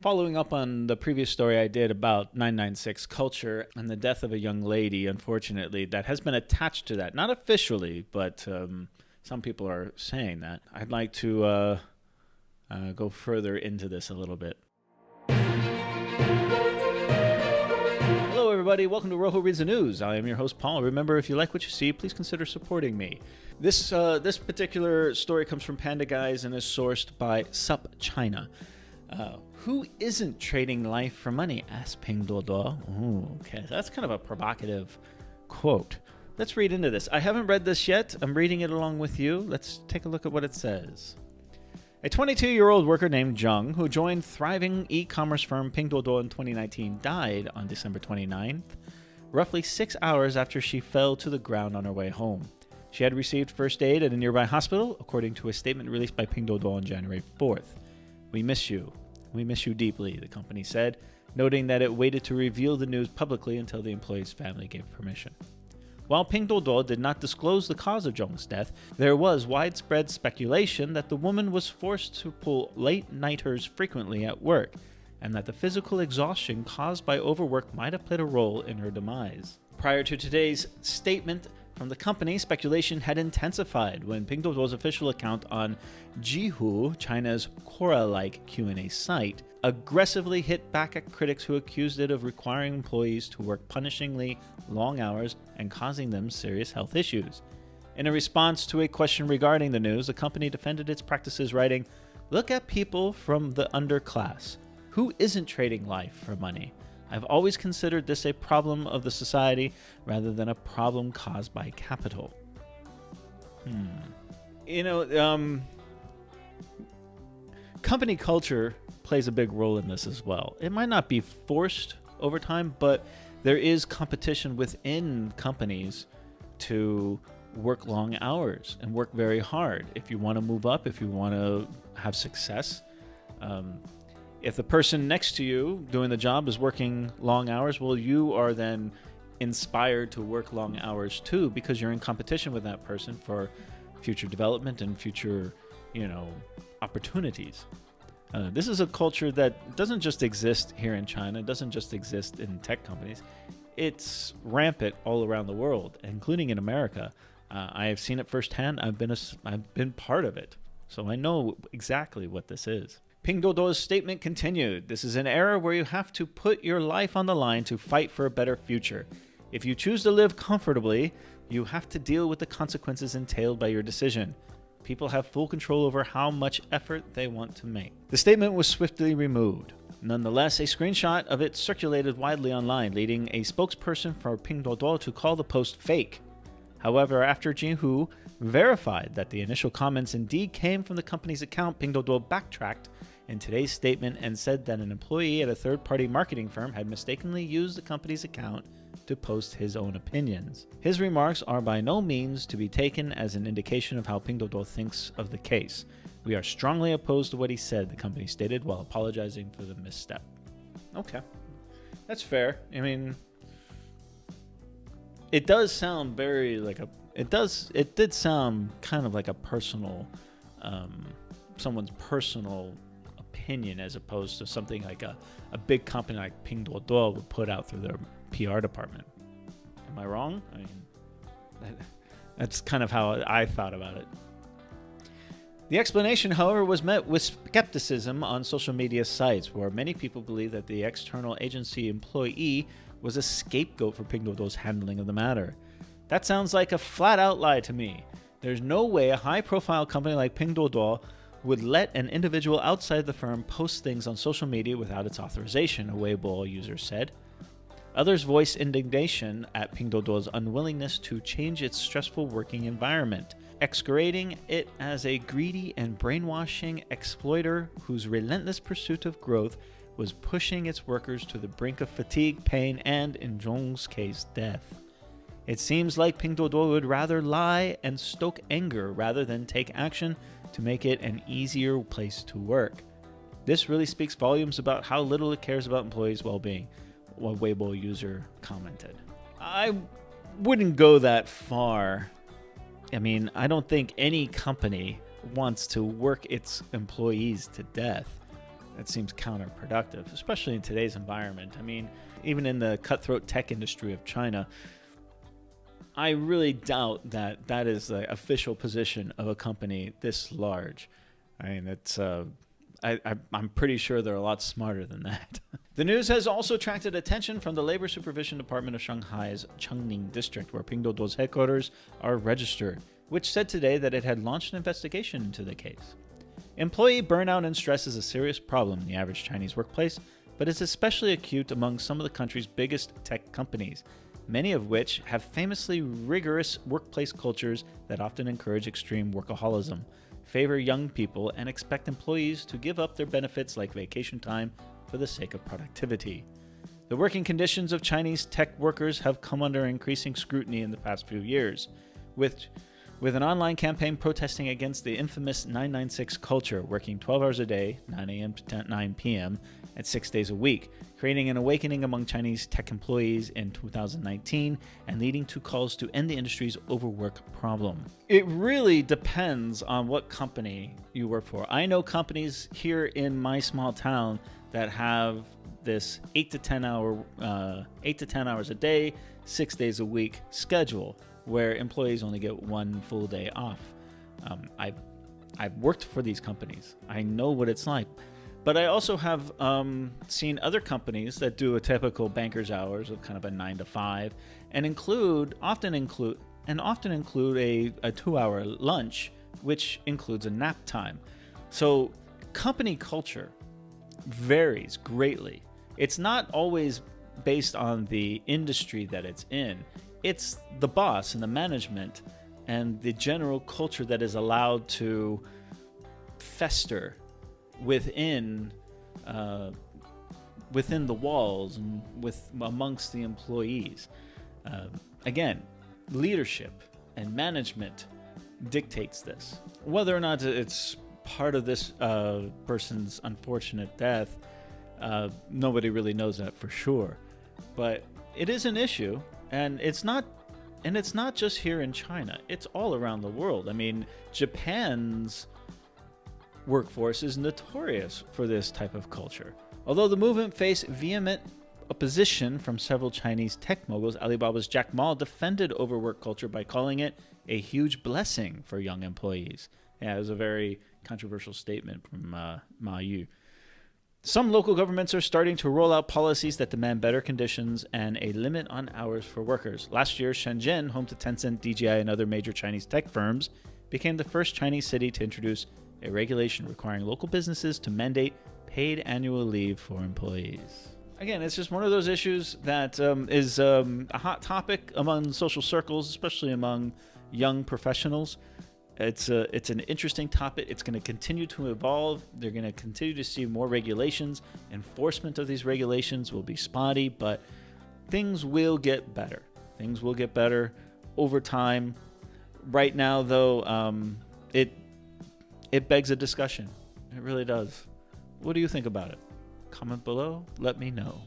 Following up on the previous story I did about 996 culture and the death of a young lady, unfortunately, that has been attached to that. Not officially, but some people are saying that. I'd like to go further into this a little bit. Hello, everybody. Welcome to Rojo Reads the News. I am your host, Paul. Remember, if you like what you see, please consider supporting me. This particular story comes from Panda Guys and is sourced by Sup China. Who isn't trading life for money? Asked pinduoduo. Ooh, okay, that's kind of a provocative quote. Let's read into this. I haven't read this yet. I'm reading it along with you. Let's take a look at what it says. A 22-year-old worker named Zheng, who joined thriving e-commerce firm Pinduoduo in 2019, died on December 29th, roughly 6 hours after she fell to the ground on her way home. She had received first aid at a nearby hospital, according to a statement released by Pinduoduo on January 4th. We miss you. We miss you deeply, the company said, noting that it waited to reveal the news publicly until the employee's family gave permission. While pinduoduo did not disclose the cause of Zheng's death, there was widespread speculation that the woman was forced to pull late-nighters frequently at work, and that the physical exhaustion caused by overwork might have played a role in her demise. Prior to today's statement from the company, speculation had intensified when Pinduoduo's official account on Jihu, China's Quora-like Q&A site, aggressively hit back at critics who accused it of requiring employees to work punishingly long hours and causing them serious health issues. In a response to a question regarding the news, the company defended its practices, writing, "Look at people from the underclass. Who isn't trading life for money? I've always considered this a problem of the society rather than a problem caused by capital." Company culture plays a big role in this as well. It might not be forced over time, but there is competition within companies to work long hours and work very hard. If you want to move up, if you want to have success, if the person next to you doing the job is working long hours, well, you are then inspired to work long hours too, because you're in competition with that person for future development and future, opportunities. This is a culture that doesn't just exist here in China. It doesn't just exist in tech companies. It's rampant all around the world, including in America. I have seen it firsthand. I've been part of it, so I know exactly what this is. Pinduoduo's statement continued, "This is an era where you have to put your life on the line to fight for a better future. If you choose to live comfortably, you have to deal with the consequences entailed by your decision. People have full control over how much effort they want to make." The statement was swiftly removed. Nonetheless, a screenshot of it circulated widely online, leading a spokesperson for Pinduoduo to call the post fake. However, after Jihu verified that the initial comments indeed came from the company's account, Pinduoduo backtracked in today's statement and said that an employee at a third-party marketing firm had mistakenly used the company's account to post his own opinions. His remarks are by no means to be taken as an indication of how Pinduoduo thinks of the case. "We are strongly opposed to what he said," the company stated, while apologizing for the misstep. Okay, that's fair. I mean, it does sound very like it did sound kind of like a personal, someone's personal opinion, as opposed to something like a big company like Pinduoduo would put out through their PR department. Am I wrong? I mean, that's kind of how I thought about it. The explanation, however, was met with skepticism on social media sites, where many people believe that the external agency employee was a scapegoat for Pinduoduo's handling of the matter. That sounds like a flat-out lie to me. There's no way a high-profile company like Pinduoduo would let an individual outside the firm post things on social media without its authorization, a Weibo user said. Others voiced indignation at Pinduoduo's unwillingness to change its stressful working environment, excoriating it as a greedy and brainwashing exploiter whose relentless pursuit of growth was pushing its workers to the brink of fatigue, pain, and, in Zhong's case, death. It seems like Pinduoduo would rather lie and stoke anger rather than take action to make it an easier place to work. This really speaks volumes about how little it cares about employees' well-being, one Weibo user commented. I wouldn't go that far. I mean, I don't think any company wants to work its employees to death. That seems counterproductive, especially in today's environment. I mean, even in the cutthroat tech industry of China, I really doubt that that is the official position of a company this large. I mean, it's I'm pretty sure they're a lot smarter than that. The news has also attracted attention from the Labor Supervision Department of Shanghai's Chengning district, where pinduoduo's headquarters are registered, which said today that it had launched an investigation into the case. Employee burnout and stress is a serious problem in the average Chinese workplace, but is especially acute among some of the country's biggest tech companies, many of which have famously rigorous workplace cultures that often encourage extreme workaholism, favor young people, and expect employees to give up their benefits like vacation time for the sake of productivity. The working conditions of Chinese tech workers have come under increasing scrutiny in the past few years, with an online campaign protesting against the infamous 996 culture, working 12 hours a day, 9 a.m. to 9 p.m., and 6 days a week, creating an awakening among Chinese tech employees in 2019 and leading to calls to end the industry's overwork problem. It really depends on what company you work for. I know companies here in my small town that have this 8 to 10 hours a day, 6 days a week schedule, where employees only get one full day off. I've worked for these companies. I know what it's like. But I also have seen other companies that do a typical banker's hours of kind of a 9 to 5 and often include a 2-hour lunch, which includes a nap time. So company culture varies greatly. It's not always based on the industry that it's in. It's the boss and the management and the general culture that is allowed to fester within the walls and amongst the employees. Again, leadership and management dictates this. Whether or not it's part of this person's unfortunate death, nobody really knows that for sure. But it is an issue, and it's not just here in China. It's all around the world. I mean, Japan's workforce is notorious for this type of culture. Although the movement faced vehement opposition from several Chinese tech moguls, Alibaba's Jack Ma defended overwork culture by calling it a huge blessing for young employees. Yeah, it was a very controversial statement from Ma Yu. Some local governments are starting to roll out policies that demand better conditions and a limit on hours for workers. Last year, Shenzhen, home to Tencent, DJI, and other major Chinese tech firms, became the first Chinese city to introduce a regulation requiring local businesses to mandate paid annual leave for employees. Again, it's just one of those issues that is a hot topic among social circles, especially among young professionals. It's an interesting topic. It's going to continue to evolve. They're going to continue to see more regulations. Enforcement of these regulations will be spotty, but things will get better. Things will get better over time. Right now, though, it begs a discussion. It really does. What do you think about it? Comment below. Let me know.